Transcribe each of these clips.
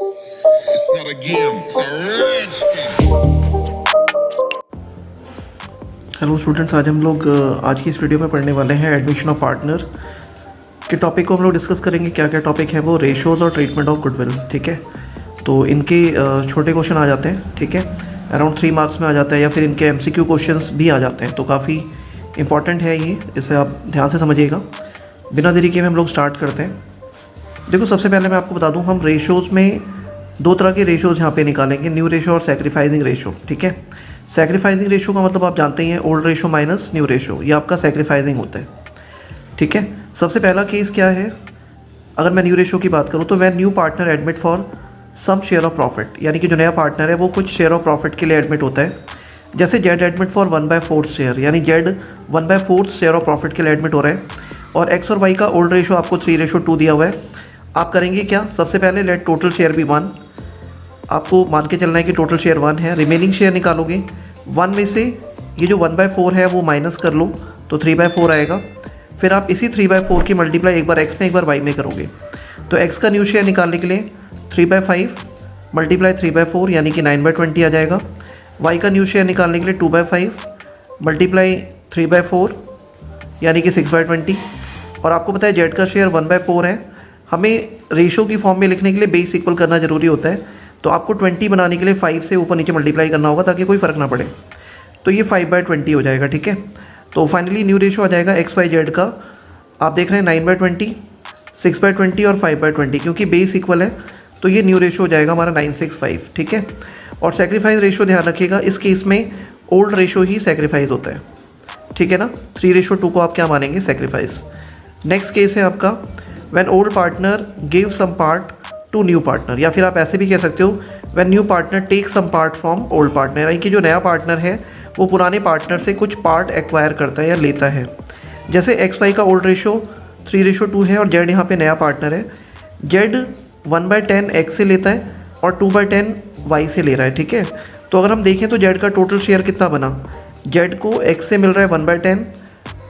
It's not a game, it's a rich thing. Hello students, आज हम लोग आज की इस वीडियो में पढ़ने वाले हैं एडमिशन ऑफ पार्टनर के टॉपिक को हम लोग डिस्कस करेंगे। क्या क्या टॉपिक है वो, रेशोज़ और ट्रीटमेंट ऑफ गुडविल। ठीक है, तो इनके छोटे क्वेश्चन आ जाते हैं। ठीक है, अराउंड 3 मार्क्स में आ जाता है या फिर इनके MCQ क्वेश्चंस भी आ जाते हैं, तो काफ़ी इंपॉर्टेंट है ये, इसे आप ध्यान से समझिएगा। बिना देरी के हम लोग स्टार्ट करते हैं। देखो, सबसे पहले मैं आपको बता दूं, हम रेशोज़ में 2 तरह के रेशोज़ यहाँ पे निकालेंगे, न्यू रेशो और सैक्रिफाइसिंग रेशो। ठीक है, सैक्रिफाइसिंग रेशो का मतलब आप जानते ही हैं, old ratio minus new ratio, ये आपका सैक्रिफाइसिंग होता है। ठीक है, सबसे पहला केस क्या है, अगर मैं न्यू रेशो की बात करूँ तो when new partner admit for some share of profit, यानी कि जो नया पार्टनर है वो कुछ शेयर ऑफ प्रॉफिट के लिए एडमिट होता है। जैसे जेड एडमिट फॉर 1/4 शेयर, यानी जेड 1/4 शेयर ऑफ प्रॉफिट के लिए एडमिट हो रहा है, और एक्स और वाई का ओल्ड रेशो आपको 3:2 दिया हुआ है। आप करेंगे क्या, सबसे पहले लेट टोटल शेयर भी 1, आपको मान के चलना है कि टोटल शेयर 1 है। रिमेनिंग शेयर निकालोगे, 1 में से ये जो 1/4 है वो माइनस कर लो तो 3/4 आएगा। फिर आप इसी 3/4 की मल्टीप्लाई एक बार x में एक बार y में करोगे, तो x का न्यू शेयर निकालने के लिए 3/5 मल्टीप्लाई 3/4 यानी कि 9/20 आ जाएगा। y का न्यू शेयर निकालने के लिए 2/5 मल्टीप्लाई 3/4 यानी कि 6/20। और आपको पता है जेड का शेयर 1/4 है, हमें रेशो की फॉर्म में लिखने के लिए बेस इक्वल करना जरूरी होता है, तो आपको 20 बनाने के लिए 5 से ऊपर नीचे मल्टीप्लाई करना होगा ताकि कोई फ़र्क ना पड़े। तो ये 5/20 हो जाएगा। ठीक है, तो फाइनली न्यू रेशो आ जाएगा एक्स वाई जेड का, आप देख रहे हैं 9/20, 6/20 और 5/20, क्योंकि बेस इक्वल है तो ये न्यू रेशो हो जाएगा हमारा 965। ठीक है, और सेक्रीफाइस रेशो ध्यान रखिएगा, इस केस में ओल्ड रेशो ही सेक्रीफाइस होता है। ठीक है ना, 3:2 को आप क्या मानेंगे, सेक्रीफाइस। नेक्स्ट केस है आपका when old partner give some part to new partner, या फिर आप ऐसे भी कह सकते हो when new partner take some part from old partner, यानी कि जो नया पार्टनर है वो पुराने पार्टनर से कुछ पार्ट एक्वायर करता है या लेता है। जैसे एक्स वाई का ओल्ड रेशो 3:2 है और जेड यहाँ पे नया पार्टनर है, जेड 1/10 एक्स से लेता है और 2/10 वाई से ले रहा है। ठीक है, तो अगर हम देखें तो जेड का टोटल शेयर कितना बना, जेड को एक्स से मिल रहा है 1/10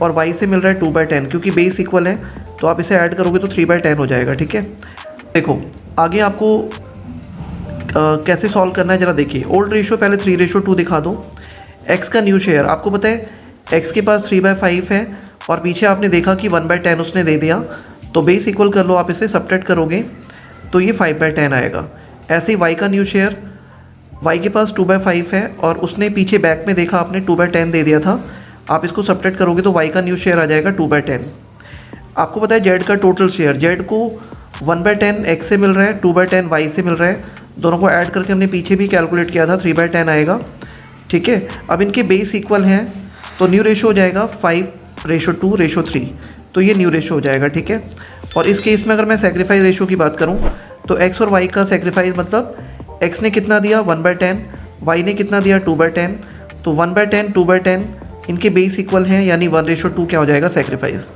और वाई से मिल रहा है 2/10, क्योंकि बेस इक्वल है तो आप इसे ऐड करोगे तो 3/10 हो जाएगा। ठीक है, देखो आगे आपको कैसे सॉल्व करना है ज़रा देखिए। ओल्ड रेशो पहले 3:2 दिखा दो। एक्स का न्यू शेयर आपको पता है, एक्स के पास 3/5 है और पीछे आपने देखा कि 1/10 उसने दे दिया, तो बेस इक्वल कर लो, आप इसे सब्ट्रैक्ट करोगे तो ये 5/10 आएगा। ऐसे ही वाई का न्यू शेयर, वाई के पास 2/5 है और उसने पीछे बैक में देखा आपने 2/10 दे दिया था, आप इसको सब्ट्रैक्ट करोगे तो वाई का न्यू शेयर आ जाएगा 2/10। आपको पता है जेड का टोटल शेयर, जेड को 1/10 एक्स से मिल रहा है, 2/10 वाई से मिल रहा है, दोनों को ऐड करके हमने पीछे भी कैलकुलेट किया था, 3/10 आएगा। ठीक है, अब इनके बेस इक्वल हैं तो न्यू रेशो हो जाएगा 5:2:3, तो ये न्यू रेशो हो जाएगा। ठीक है, और इस केस में अगर मैं सेक्रीफाइस रेशो की बात करूँ तो एक्स और वाई का सेक्रीफाइस मतलब एक्स ने कितना दिया 1/10, वाई ने कितना दिया 2/10, तो 1/10 2/10 इनके बेस इक्वल हैं, यानी 1:2 क्या हो जाएगा, सेक्रीफाइस।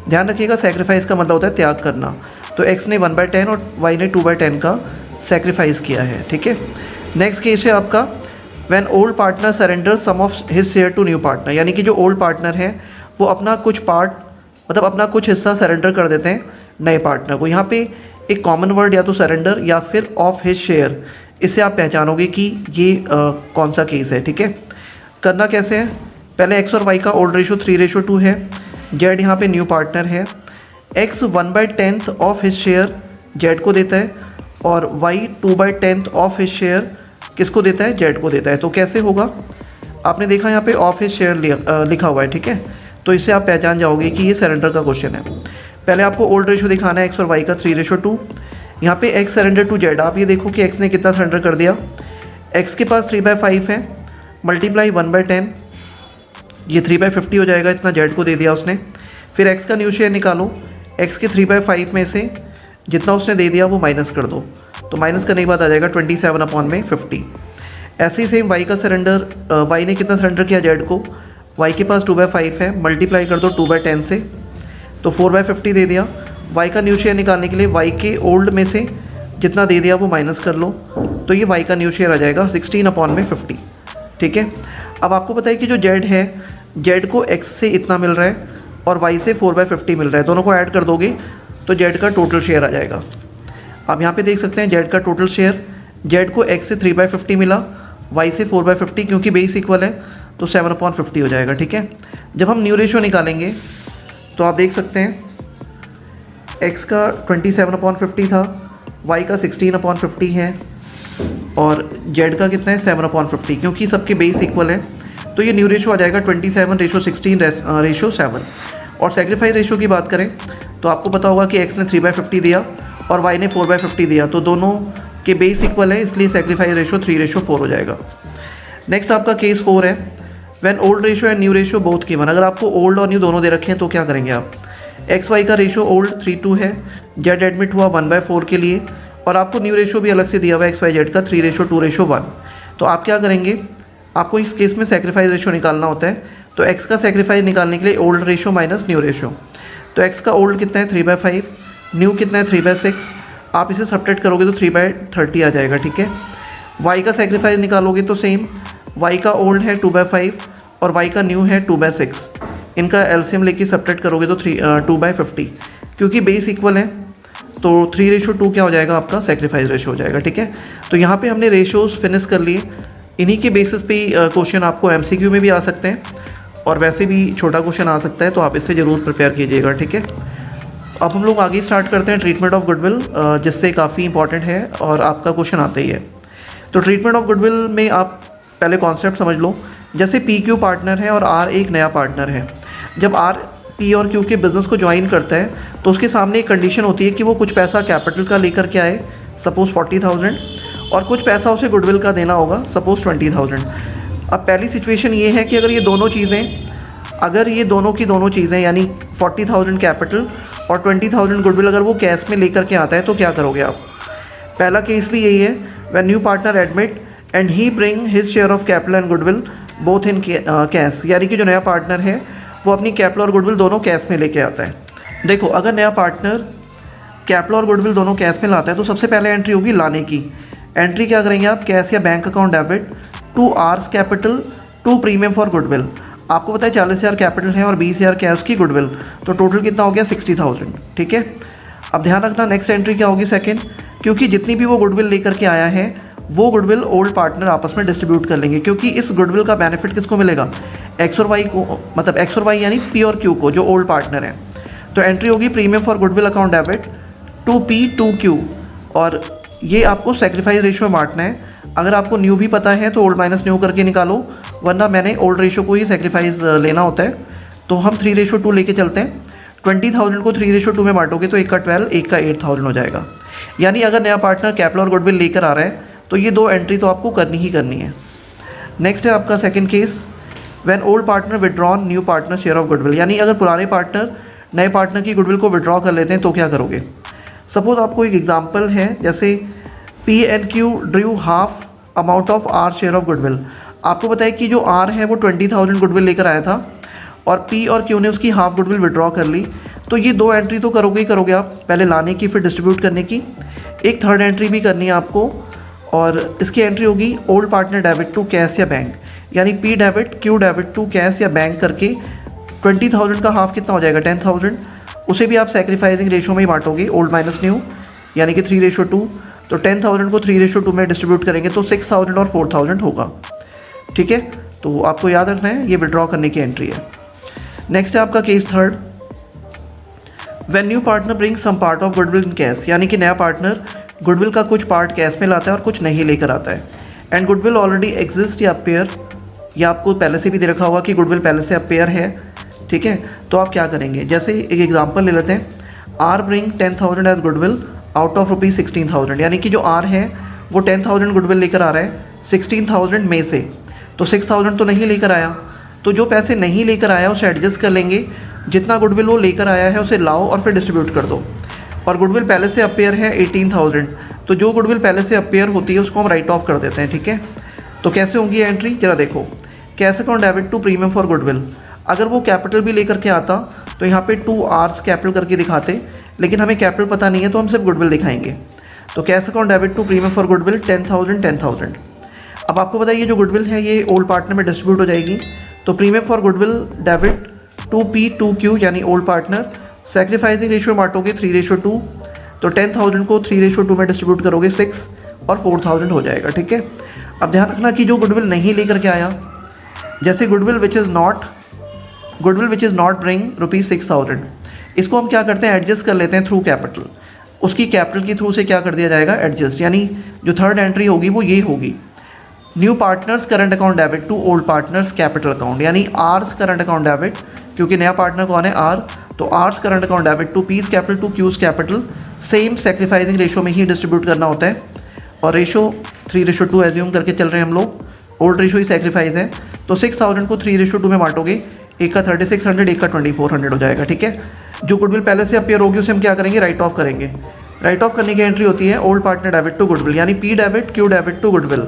ध्यान रखिएगा, सेक्रीफाइस का मतलब होता है त्याग करना, तो एक्स ने 1/10 और वाई ने 2/10 का सेक्रीफाइस किया है। ठीक है, नेक्स्ट केस है आपका when old partner surrender some of his share to new partner, यानी कि जो ओल्ड पार्टनर है वो अपना कुछ पार्ट मतलब अपना कुछ हिस्सा सरेंडर कर देते हैं नए पार्टनर को। यहाँ पे एक कॉमन वर्ड या तो सरेंडर या फिर ऑफ हिज शेयर, इससे आप पहचानोगे कि ये कौन सा केस है। ठीक है, करना कैसे है, पहले एक्स और वाई का ओल्ड रेशो 3:2 है, जेड यहाँ पे न्यू पार्टनर है, x 1/10 of his share Z को देता है और वाई 2/10 ऑफ हिज शेयर किसको देता है, जेड को देता है। तो कैसे होगा, आपने देखा यहाँ पे ऑफ हिज शेयर लिखा हुआ है। ठीक है, तो इससे आप पहचान जाओगे कि ये सरेंडर का क्वेश्चन है। पहले आपको ओल्ड रेशो दिखाना है एक्स और वाई का 3:2, यहाँ पे एक्स सरेंडर टू जेड, आप ये देखो कि एक्स ने कितना सरेंडर कर दिया, एक्स के पास 3/5 है मल्टीप्लाई 1/10, ये 3/50 हो जाएगा, इतना जेड को दे दिया उसने। फिर एक्स का न्यू शेयर निकालो, एक्स के 3/5 में से जितना उसने दे दिया वो माइनस कर दो, तो माइनस करने के बाद आ जाएगा 27/50। ऐसे ही सेम वाई का सरेंडर, वाई ने कितना सरेंडर किया जेड को, वाई के पास 2/5 है, मल्टीप्लाई कर दो 2/10 से, तो 4/50 दे दिया। वाई का न्यू शेयर निकालने के लिए वाई के ओल्ड में से जितना दे दिया वो माइनस कर लो, तो ये वाई का न्यू शेयर आ जाएगा 16/50। ठीक है, अब आपको पता है कि जो जेड है, जेड को एक्स से इतना मिल रहा है और वाई से 4/50 मिल रहा है, दोनों को ऐड कर दोगे तो जेड का टोटल शेयर आ जाएगा। आप यहाँ पे देख सकते हैं जेड का टोटल शेयर, जेड को एक्स से 3/50 मिला, वाई से 4/50, क्योंकि बेस इक्वल है तो 7/50 हो जाएगा। ठीक है, जब हम न्यू रेशो निकालेंगे तो आप देख सकते हैं एक्स का 27/50 था, वाई का 16/50 है और जेड का कितना है 7/50, क्योंकि सबके बेस इक्वल है तो ये न्यू रेशो आ जाएगा 27:16:7। और सेक्रीफाइस रेशो की बात करें तो आपको पता होगा कि एक्स ने 3/50 दिया और वाई ने 4/50 दिया, तो दोनों के बेस इक्वल है, इसलिए सेक्रीफाइस रेशो 3:4 हो जाएगा। नेक्स्ट आपका केस 4 है, when old ratio and new ratio both given. अगर आपको ओल्ड और न्यू दोनों दे रखे हैं तो क्या करेंगे आप, एक्स वाई का रेशो ओल्ड 3:2 है, जेड एडमिट हुआ 1/4 के लिए और आपको न्यू रेशो भी अलग से दिया हुआ है एक्स वाई जेड का 3:2:1। तो आप क्या करेंगे, आपको इस केस में सेक्रीफाइस रेशो निकालना होता है। तो एक्स का सेक्रीफाइस निकालने के लिए old ratio minus new ratio, तो एक्स का ओल्ड कितना है 3/5, न्यू कितना है 3/6, आप इसे सब्ट्रैक्ट करोगे तो 3/30 आ जाएगा। ठीक है, वाई का सेक्रीफाइस निकालोगे तो सेम, वाई का ओल्ड है 2/5 और वाई का न्यू है 2/6, इनका एलसीएम लेके सब्ट्रैक्ट करोगे तो 2/50, क्योंकि बेस इक्वल है तो 3:2 क्या हो जाएगा आपका सेक्रीफाइस रेशो हो जाएगा। ठीक है, तो यहाँ पे हमने रेशोज़ फिनिश कर लिए। इन्हीं के बेसिस पे क्वेश्चन आपको एमसीक्यू में भी आ सकते हैं और वैसे भी छोटा क्वेश्चन आ सकता है, तो आप इससे ज़रूर प्रिपेयर कीजिएगा। ठीक है, अब हम लोग आगे स्टार्ट करते हैं ट्रीटमेंट ऑफ गुडविल, जिससे काफ़ी इंपॉर्टेंट है और आपका क्वेश्चन आता ही है। तो ट्रीटमेंट ऑफ गुडविल में आप पहले कॉन्सेप्ट समझ लो। जैसे पी क्यू पार्टनर है और आर एक नया पार्टनर है, जब आर पी और क्यू के बिज़नेस को ज्वाइन करता है तो उसके सामने एक कंडीशन होती है कि वो कुछ पैसा कैपिटल का लेकर के आए, सपोज़ 40,000, और कुछ पैसा उसे गुडविल का देना होगा, सपोज़ 20,000। अब पहली सिचुएशन ये है कि अगर ये दोनों चीज़ें यानी 40,000 कैपिटल और 20,000 गुडविल अगर वो कैश में लेकर के आता है तो क्या करोगे आप। पहला केस भी यही है, when new partner admit and he bring his share of capital and goodwill both in cash, यानी कि जो नया पार्टनर है वो अपनी कैपिटल और गुडविल दोनों कैश में लेके आता है। देखो, अगर नया पार्टनर कैपिटल और गुडविल दोनों कैश में लाता है तो सबसे पहले एंट्री होगी लाने की। एंट्री क्या करेंगे आप, कैश या bank account debit to R's capital to premium for goodwill. आपको पता है 40,000 कैपिटल है और 20,000 कैश की गुडविल, तो टोटल कितना हो गया 60,000। ठीक है, अब ध्यान रखना नेक्स्ट एंट्री क्या होगी सेकंड, क्योंकि जितनी भी वो गुडविल लेकर के आया है वो गुडविल ओल्ड पार्टनर आपस में डिस्ट्रीब्यूट कर लेंगे, क्योंकि इस गुडविल का बेनिफिट किसको मिलेगा, एक्स और वाई को, मतलब एक्स और वाई यानी पी और क्यू को, जो ओल्ड पार्टनर है। तो एंट्री होगी premium for goodwill account debit to P to Q, और ये आपको सेक्रीफाइस रेशियो में बांटना है। अगर आपको न्यू भी पता है तो ओल्ड माइनस न्यू करके निकालो, वरना मैंने ओल्ड रेशियो को ही सेक्रीफाइस लेना होता है। तो हम 3:2 लेके चलते हैं। 20,000 को 3:2 में बांटोगे तो एक का 12, एक का 8,000 हो जाएगा। यानी अगर नया पार्टनर कैपिटल और गुडविल लेकर आ रहा है तो ये दो एंट्री तो आपको करनी ही करनी है। नेक्स्ट है आपका second case, when old partner withdrawn new partner share of goodwill, यानी अगर पुराने पार्टनर नए पार्टनर की गुडविल को विड्रॉ कर लेते हैं तो क्या करोगे। सपोज आपको एक एग्जांपल है, जैसे P and Q drew half amount of R share of goodwill. आपको पता है कि जो आर है वो 20,000 गुडविल लेकर आया था और पी और क्यू ने उसकी हाफ गुडविल विड्रॉ कर ली। तो ये दो एंट्री तो करोगे ही करोगे आप, पहले लाने की फिर डिस्ट्रीब्यूट करने की। एक थर्ड एंट्री भी करनी है आपको, और इसकी एंट्री होगी old partner debit to cash या बैंक, यानी P debit Q debit to cash या बैंक करके 20,000 का हाफ कितना हो जाएगा 10,000, उसे भी आप सेक्रीफाइसिंग रेशो में ही बांटोगे, ओल्ड माइनस न्यू, यानी कि 3:2। तो 10,000 को 3:2 में डिस्ट्रीब्यूट करेंगे तो 6,000 और 4,000 होगा। ठीक है, तो आपको याद रखना है ये विड्रॉ करने की एंट्री है। नेक्स्ट है आपका case third, when new partner bring some part of goodwill in cash, यानी कि नया पार्टनर गुडविल का कुछ पार्ट कैश में लाता है और कुछ नहीं लेकर आता है। एंड गुडविल ऑलरेडी एग्जिस्ट या अपेयर, या आपको पहले से भी दे रखा होगा कि गुडविल पहले से अपेयर है। ठीक है, तो आप क्या करेंगे, जैसे एक एग्जांपल ले लेते हैं, R bring 10,000 as goodwill out of rupees 16,000, यानी कि जो आर है वो 10,000 गुडविल लेकर आ रहा है 16,000 में से, तो 6,000 तो नहीं लेकर आया, तो जो पैसे नहीं लेकर आया उसे एडजस्ट कर लेंगे, जितना गुडविल वो लेकर आया है उसे लाओ और फिर डिस्ट्रीब्यूट कर दो। और गुडविल पहले से अपेयर है 18,000, तो जो गुडविल पहले से अपेयर होती है उसको हम राइट ऑफ कर देते हैं। ठीक है, तो कैसे होंगी एंट्री जरा देखो, cash account debit to premium for goodwill. अगर वो कैपिटल भी लेकर के आता तो यहाँ पे 2 आर्स कैपिटल करके दिखाते, लेकिन हमें कैपिटल पता नहीं है तो हम सिर्फ गुडविल दिखाएंगे। तो cash account debit to premium for goodwill 10,000। अब आपको पता है ये जो गुडविल है ये ओल्ड पार्टनर में डिस्ट्रीब्यूट हो जाएगी, तो premium for goodwill debit to P to Q, यानी ओल्ड पार्टनर, सेक्रीफाइसिंग रेशियो बांटोगे 3:2, तो 10,000 को 3:2 में डिस्ट्रीब्यूट करोगे 6 और 4,000 हो जाएगा, ठीक है। अब ध्यान रखना कि जो गुडविल नहीं लेकर के आया, जैसे goodwill which is not bring ₹6,000, इसको हम क्या करते हैं, एडजस्ट कर लेते हैं थ्रू कैपिटल। उसकी कैपिटल के थ्रू से क्या कर दिया जाएगा, एडजस्ट, यानी जो थर्ड एंट्री होगी वो ये होगी, new partners current account debit to old partners capital account, यानी आर्स करंट अकाउंट डेबिट, क्योंकि नया पार्टनर कौन है, आर, तो R's current account debit to P's capital to Q's capital, same sacrificing ratio में ही डिस्ट्रीब्यूट करना होता है। और रेशो 3:2 एज्यूम करके चल रहे हैं हम लोग, ओल्ड रेशो ही सेक्रीफाइस है। तो 6,000 को 3:2 में बांटोगे, एक का 3600, एक का 2400 हो जाएगा, ठीक है। जो गुडविल पहले से अपीयर होगी उसे हम क्या करेंगे, राइट ऑफ करेंगे। राइट ऑफ करने की एंट्री होती है old partner debit to goodwill, यानी P debit Q debit to goodwill.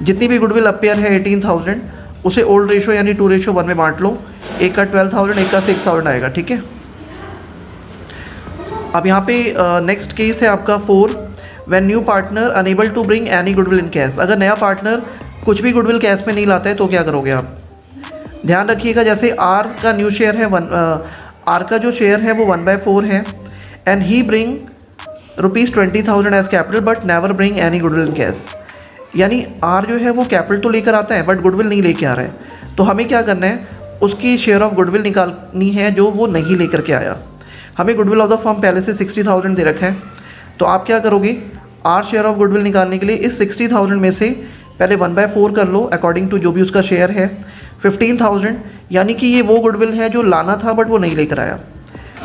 जितनी भी गुडविल अपीयर है 18,000, उसे ओल्ड रेशो यानी 2:1 में बांट लो, एक का 12,000, एक का 6,000 आएगा, ठीक है। अब यहाँ पे नेक्स्ट केस है आपका 4, when new partner unable to bring any goodwill in cash. अगर नया पार्टनर कुछ भी गुडविल कैश में नहीं लाता है तो क्या करोगे आप, ध्यान रखिएगा। जैसे आर का न्यू शेयर है आर का जो शेयर है वो 1/4 है, and he bring ₹20,000 as capital but never bring any goodwill in cash, यानी आर जो है वो कैपिटल तो लेकर आता है बट गुडविल नहीं लेके आ रहा है। तो हमें क्या करना है, उसकी शेयर ऑफ गुडविल निकालनी है जो वो नहीं लेकर के आया। हमें गुडविल ऑफ द फर्म पहले से 60,000 दे रखा है, तो आप क्या करोगे, आर शेयर ऑफ गुडविल निकालने के लिए इस 60,000 में से पहले 1/4 कर लो अकॉर्डिंग टू जो भी उसका शेयर है, 15,000, यानी कि ये वो गुडविल है जो लाना था बट वो नहीं लेकर आया।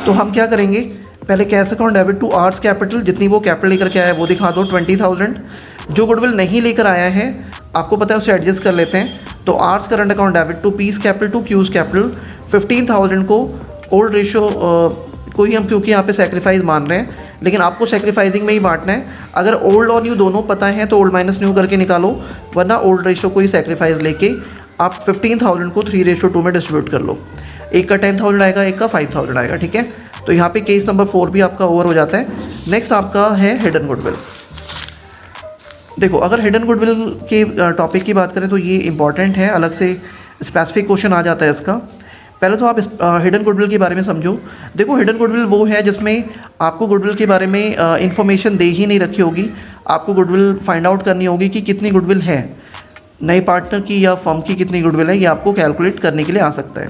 तो हम क्या करेंगे, पहले cash account debit to R's capital, जितनी वो कैपिटल लेकर के आया वो दिखा दो 20,000। जो गुडविल नहीं लेकर आया है आपको पता है उसे एडजस्ट कर लेते हैं, तो R's current account debit to P's capital to Q's capital, 15,000 को ओल्ड रेशो को ही हम क्योंकि यहाँ पे सेक्रीफाइस मान रहे हैं, लेकिन आपको सेक्रीफाइसिंग में ही बांटना है। अगर ओल्ड और न्यू दोनों पता है तो ओल्ड माइनस न्यू करके निकालो, वरना ओल्ड रेशो को ही सेक्रीफाइस लेके आप 15,000 को 3:2 में डिस्ट्रीब्यूट कर लो, एक का 10,000 आएगा, एक का 5,000 आएगा, ठीक है। तो यहाँ पे केस नंबर 4 भी आपका ओवर हो जाता है। नेक्स्ट आपका है हिडन गुडविल। देखो, अगर हिडन गुडविल के टॉपिक की बात करें तो ये इंपॉर्टेंट है, अलग से स्पेसिफिक क्वेश्चन आ जाता है इसका। पहले तो आप हिडन गुडविल के बारे में समझो। देखो, हिडन गुडविल वो है जिसमें आपको गुडविल के बारे में इंफॉर्मेशन दे ही नहीं रखी होगी, आपको गुडविल फाइंड आउट करनी होगी कि कितनी गुडविल है, नए पार्टनर की या फर्म की कितनी गुडविल है, ये आपको कैलकुलेट करने के लिए आ सकता है।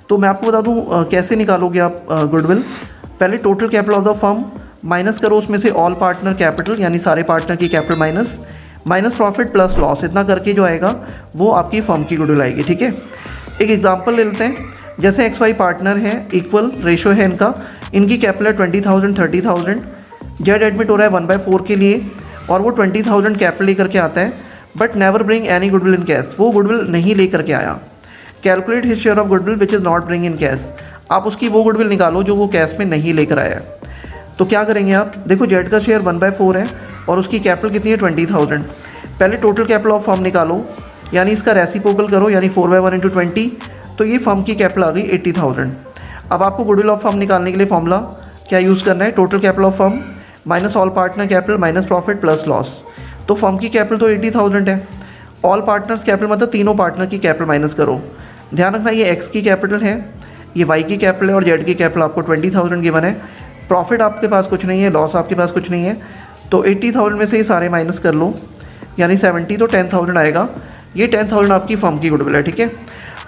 तो मैं आपको बता दूं कैसे निकालोगे आप गुडविल। पहले total capital of the firm minus करो उसमें से ऑल पार्टनर कैपिटल, यानी सारे पार्टनर की capital minus profit plus loss, इतना करके जो आएगा वो आपकी फर्म की गुडविल आएगी, ठीक है। एक एग्जांपल ले लेते हैं, जैसे XY पार्टनर है, इक्वल रेशो है इनका, इनकी कैपिटल है 20,000 30,000, जेड एडमिट हो रहा है 1/4 के लिए और वो 20,000 कैपिटल लेकर के आता है but never bring any goodwill in cash, वो गुडविल नहीं लेकर के आया। Calculate his share of goodwill which is not bring in cash, आप उसकी वो गुडविल निकालो जो वो कैश में नहीं लेकर आया। तो क्या करेंगे आप, देखो जेड का शेयर 1/4 है और उसकी कैपिटल कितनी है 20,000। पहले टोटल कैपिटल ऑफ फर्म निकालो, यानी इसका रेसिप्रोकल करो, यानी 4/1 × 20, तो ये फर्म की कैपिटल आ गई 80,000। अब आपको गुडविल ऑफ फर्म निकालने के लिए फॉर्मूला क्या यूज़ करना है, total capital of firm minus all partner capital minus profit plus loss. तो फर्म की कैपिटल तो 80,000 है, ऑल पार्टनर्स कैपिटल मतलब तीनों पार्टनर की कैपिटल माइनस करो। ध्यान रखना ये एक्स की कैपिटल है, ये वाई की कैपिटल है और जेड की कैपिटल आपको 20,000 गिवन है। प्रॉफिट आपके पास कुछ नहीं है, लॉस आपके पास कुछ नहीं है, तो 80,000 में से ये सारे माइनस कर लो, यानी 70, तो 10,000 आएगा। ये 10,000 आपकी फर्म की गुडविल है, ठीक है।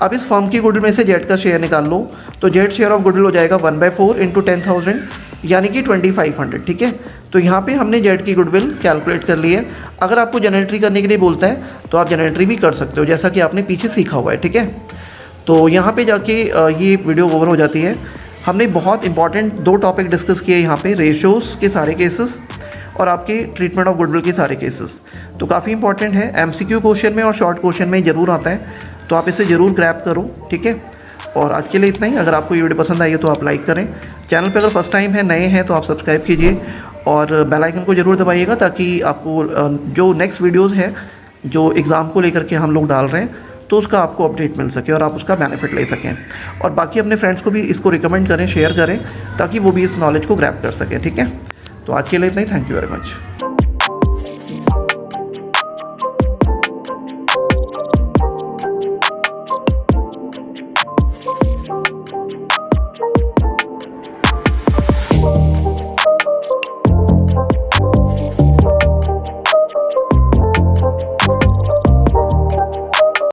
अब इस फर्म की गुडविल में से जेड का शेयर निकाल लो, तो जेड शेयर ऑफ गुडविल हो जाएगा 1/4 × 10,000, यानी कि 2500, ठीक है। तो यहाँ पे हमने जेड की गुडविल कैलकुलेट कर ली है। अगर आपको जनरेटरी करने के लिए बोलता है तो आप जनरेटरी भी कर सकते हो, जैसा कि आपने पीछे सीखा हुआ है, ठीक है। तो यहाँ पे जाके ये वीडियो ओवर हो जाती है। हमने बहुत इंपॉर्टेंट 2 टॉपिक डिस्कस किए यहाँ पे, रेशोज़ के सारे केसेस और आपके ट्रीटमेंट ऑफ गुडविल के सारे केसेस। तो काफ़ी इंपॉर्टेंट है, MCQ क्वेश्चन में और शॉर्ट क्वेश्चन में ज़रूर आता है, तो आप इसे ज़रूर ग्रैब करो, ठीक है। और आज के लिए इतना ही। अगर आपको ये वीडियो पसंद आई है तो आप लाइक करें, चैनल पे अगर फर्स्ट टाइम है, नए हैं तो आप सब्सक्राइब कीजिए और बेल आइकन को ज़रूर दबाइएगा, ताकि आपको जो नेक्स्ट वीडियोज़ है जो एग्ज़ाम को लेकर के हम लोग डाल रहे हैं तो उसका आपको अपडेट मिल सके और आप उसका बेनिफिट ले सकें। और बाकी अपने फ्रेंड्स को भी इसको रिकमेंड करें, शेयर करें, ताकि वो भी इस नॉलेज को ग्रैब कर सकें, ठीक है। तो आज के लिए इतना ही। Thank you very much.